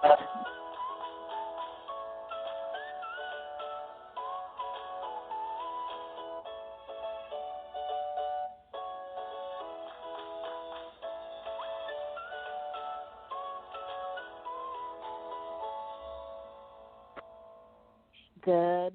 Good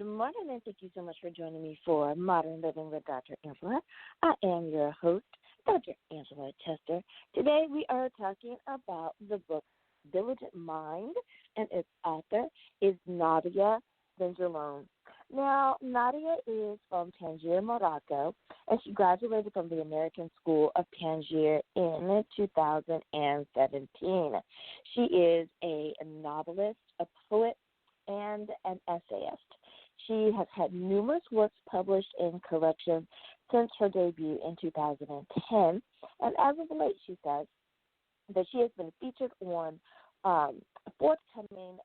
morning, and thank you so much for joining me for Modern Living with Dr. Angela. I am your host, Dr. Angela Chester. Today we are talking about the book Diligent Mind, and its author is Nadia Benjelloun. Now, Nadia is from Tangier, Morocco, and she graduated from the American School of Tangier in 2017. She is a novelist, a poet, and an essayist. She has had numerous works published in collections since her debut in 2010, and as of late, she says that she has been featured on forthcoming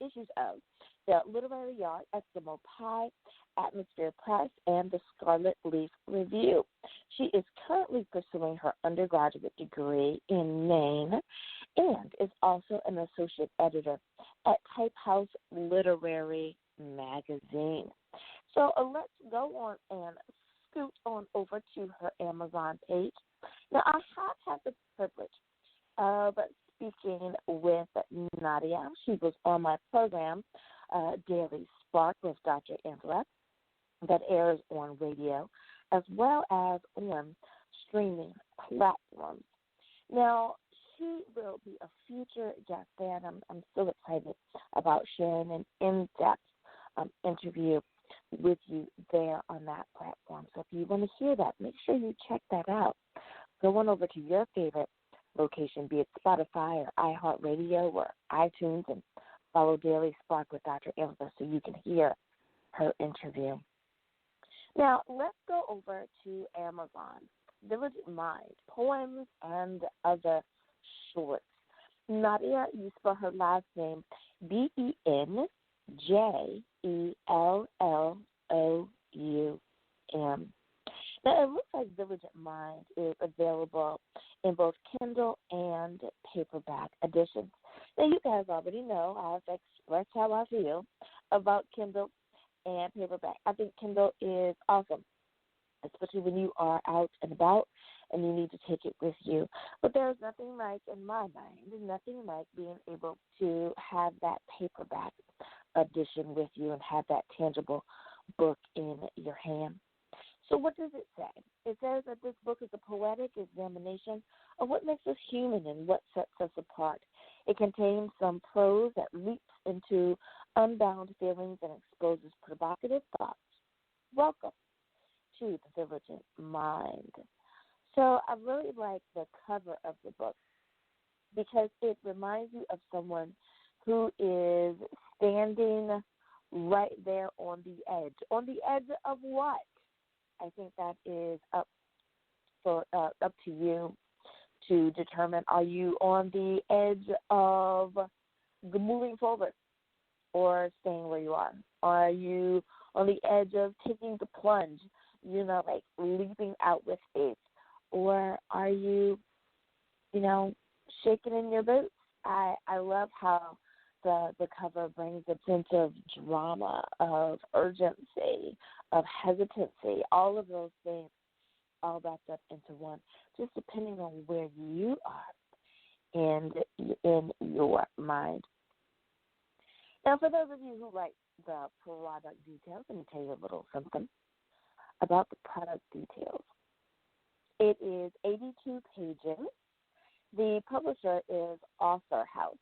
issues of the Literary Yard, Eskimo Pie, Atmosphere Press, and the Scarlet Leaf Review. She is currently pursuing her undergraduate degree in Maine and is also an associate editor at Typehouse Literary Magazine. So let's go on and scoot on over to her Amazon page. Now, I have had the privilege of speaking with Nadia. She was on my program, Daily Spark with Dr. Angela, that airs on radio as well as on streaming platforms. Now, she will be a future guest there, and I'm so excited about sharing an in-depth interview with you there on that platform. So if you want to hear that, make sure you check that out. Go on over to your favorite location, be it Spotify or iHeartRadio or iTunes, and follow Daily Spark with Dr. Angela so you can hear her interview. Now, let's go over to Amazon. Diligent Mind, Poems and Other Shorts. Nadia, you spell her last name Benjelloun. Now, it looks like Diligent Mind is available in both Kindle and paperback editions. Now, you guys already know I've expressed how I feel about Kindle and paperback. I think Kindle is awesome, especially when you are out and about and you need to take it with you. But there's nothing like, in my mind, nothing like being able to have that paperback edition with you and have that tangible book in your hand. So what does it say? It says that this book is a poetic examination of what makes us human and what sets us apart. It contains some prose that leaps into unbound feelings and exposes provocative thoughts. Welcome to the Diligent Mind. So I really like the cover of the book because it reminds you of someone who is standing right there on the edge. On the edge of what? I think that is up to you to determine. Are you on the edge of moving forward or staying where you are? Are you on the edge of taking the plunge, like leaping out with faith? Or are you, shaking in your boots? I love how the cover brings a sense of drama, of urgency, of hesitancy, all of those things all wrapped up into one, just depending on where you are in your mind. Now, for those of you who like the product details, let me tell you a little something about the product details. It is 82 pages. The publisher is Author House.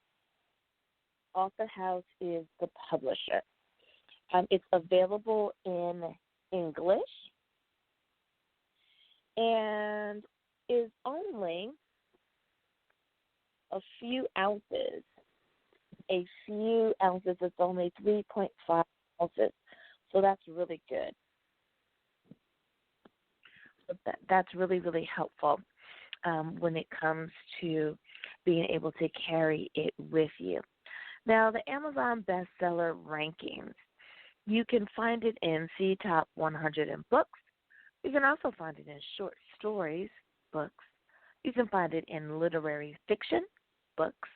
Author House is the publisher. It's available in English and is only a few ounces. It's only 3.5 ounces. So that's really good. That's really, really helpful when it comes to being able to carry it with you. Now, the Amazon bestseller rankings, you can find it in C Top 100 in books. You can also find it in short stories books. You can find it in literary fiction books.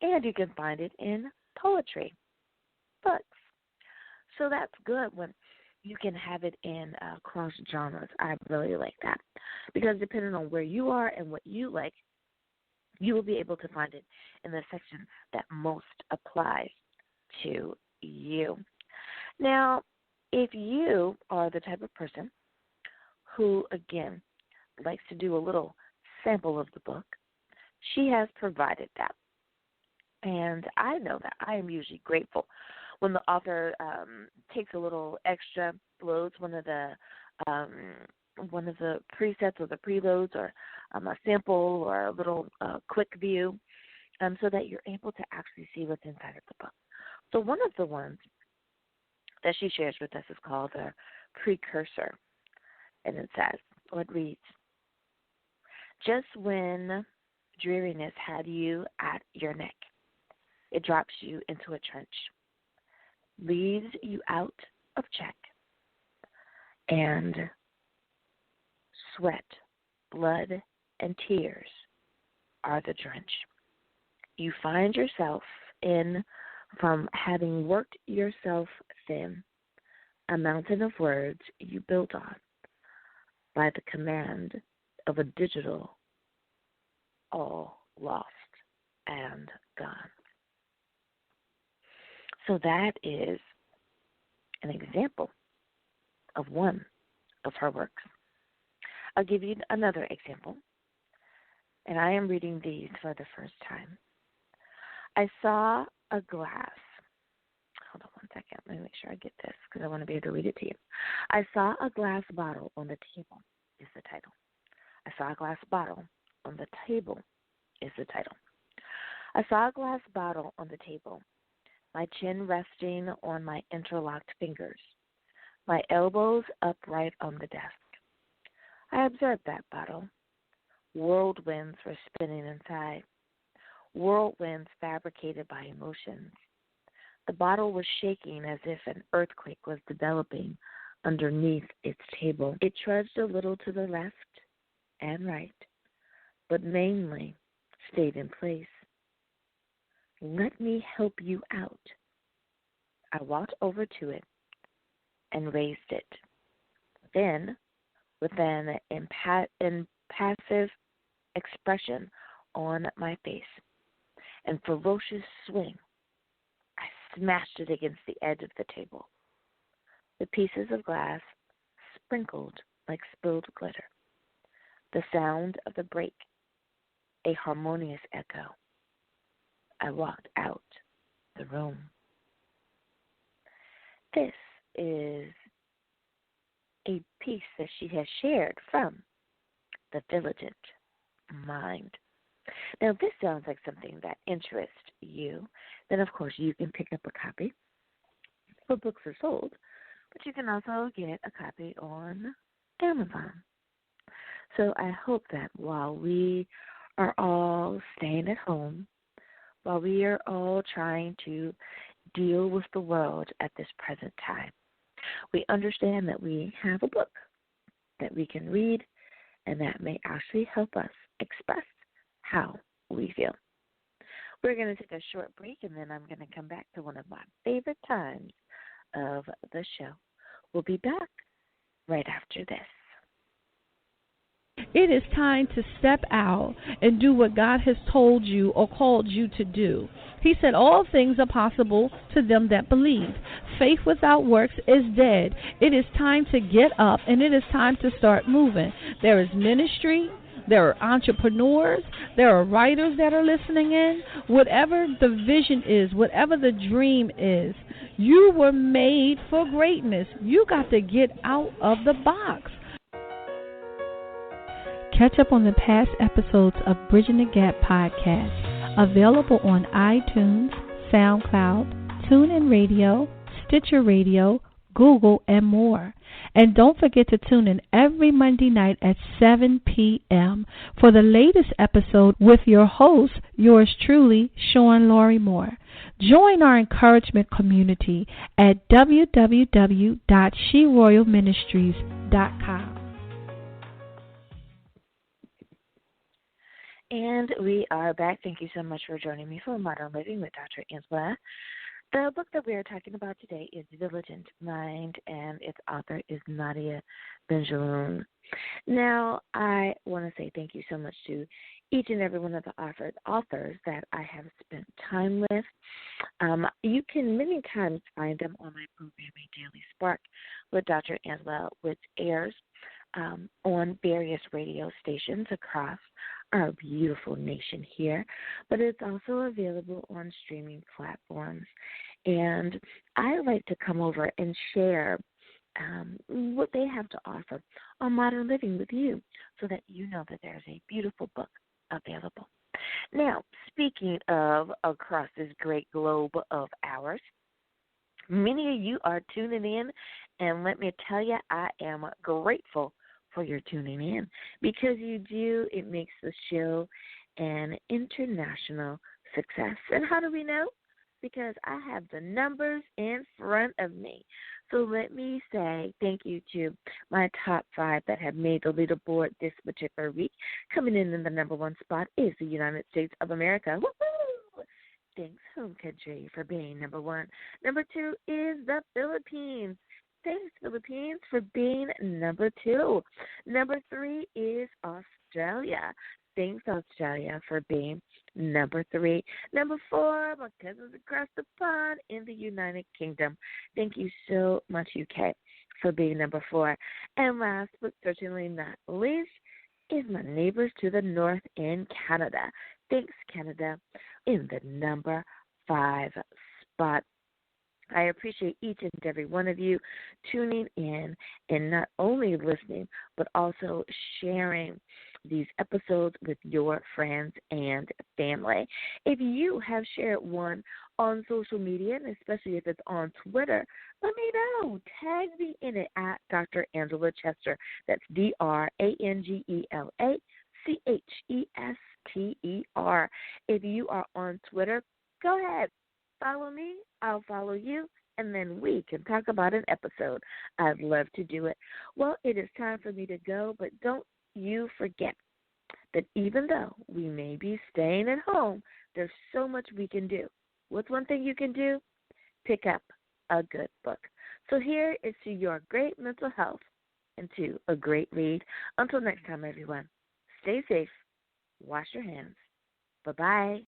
And you can find it in poetry, books. So that's good when you can have it in cross genres. I really like that because depending on where you are and what you like, you will be able to find it in the section that most applies to you. Now, if you are the type of person who, again, likes to do a little sample of the book, she has provided that. And I know that I am usually grateful when the author takes a little extra, loads one of the presets or the preloads or a sample or a little quick view so that you're able to actually see what's inside of the book. So one of the ones that she shares with us is called the Precursor. And it says, or it reads, just when dreariness had you at your neck, it drops you into a trench, leaves you out of check, and sweat, blood, and tears are the drench. You find yourself in, from having worked yourself thin, a mountain of words you built on by the command of a digital, all lost and gone. So that is an example of one of her works. I'll give you another example, and I am reading these for the first time. I saw a glass. Hold on one second. Let me make sure I get this because I want to be able to read it to you. I saw a glass bottle on the table is the title. I saw a glass bottle on the table is the title. I saw a glass bottle on the table, my chin resting on my interlocked fingers, my elbows upright on the desk. I observed that bottle. Whirlwinds were spinning inside, whirlwinds fabricated by emotions. The bottle was shaking as if an earthquake was developing underneath its table. It trudged a little to the left and right, but mainly stayed in place. Let me help you out. I walked over to it and raised it. Then, with an impassive expression on my face and ferocious swing, I smashed it against the edge of the table. The pieces of glass sprinkled like spilled glitter. The sound of the break, a harmonious echo. I walked out the room. This is a piece that she has shared from The Vigilant Mind. Now, this sounds like something that interests you. Then, of course, you can pick up a copy. For books are sold, but you can also get a copy on Amazon. So I hope that while we are all staying at home, while we are all trying to deal with the world at this present time, we understand that we have a book that we can read and that may actually help us express how we feel. We're going to take a short break, and then I'm going to come back to one of my favorite times of the show. We'll be back right after this. It is time to step out and do what God has told you or called you to do. He said all things are possible to them that believe. Faith without works is dead. It is time to get up, and it is time to start moving. There is ministry. There are entrepreneurs. There are writers that are listening in. Whatever the vision is, whatever the dream is, you were made for greatness. You got to get out of the box. Catch up on the past episodes of Bridging the Gap podcast, available on iTunes, SoundCloud, TuneIn Radio, Stitcher Radio, Google, and more. And don't forget to tune in every Monday night at 7 p.m. for the latest episode with your host, yours truly, Sean Laurie Moore. Join our encouragement community at www.sheroyalministries.com. And we are back. Thank you so much for joining me for Modern Living with Dr. Angela. The book that we are talking about today is Vigilant Mind, and its author is Nadia Benjelloun. Now, I want to say thank you so much to each and every one of the authors that I have spent time with. You can many times find them on my program, A Daily Spark with Dr. Angela, which airs on various radio stations across our beautiful nation here, but it's also available on streaming platforms. And I like to come over and share what they have to offer on modern living with you so that you know that there's a beautiful book available. Now, speaking of across this great globe of ours, many of you are tuning in, and let me tell you, I am grateful for your tuning in because you do. It makes the show an international success. And how do we know? Because I have the numbers in front of me. So let me say thank you to my top 5 that have made the leaderboard this particular week. Coming in the number 1 spot is the United States of America. Woo-hoo! Thanks, home country, for being number 1. Number 2 is the Philippines. Thanks, Philippines, for being number 2. Number 3 is Australia. Thanks, Australia, for being number 3. Number 4, my cousins across the pond in the United Kingdom. Thank you so much, UK, for being number 4. And last but certainly not least is my neighbors to the north in Canada. Thanks, Canada, in the number 5 spot. I appreciate each and every one of you tuning in and not only listening, but also sharing these episodes with your friends and family. If you have shared one on social media, and especially if it's on Twitter, let me know. Tag me in it at Dr. Angela Chester. That's DrAngelaChester. If you are on Twitter, go ahead. Follow me, I'll follow you, and then we can talk about an episode. I'd love to do it. Well, it is time for me to go, but don't you forget that even though we may be staying at home, there's so much we can do. What's one thing you can do? Pick up a good book. So here is to your great mental health and to a great read. Until next time, everyone, stay safe, wash your hands. Bye-bye.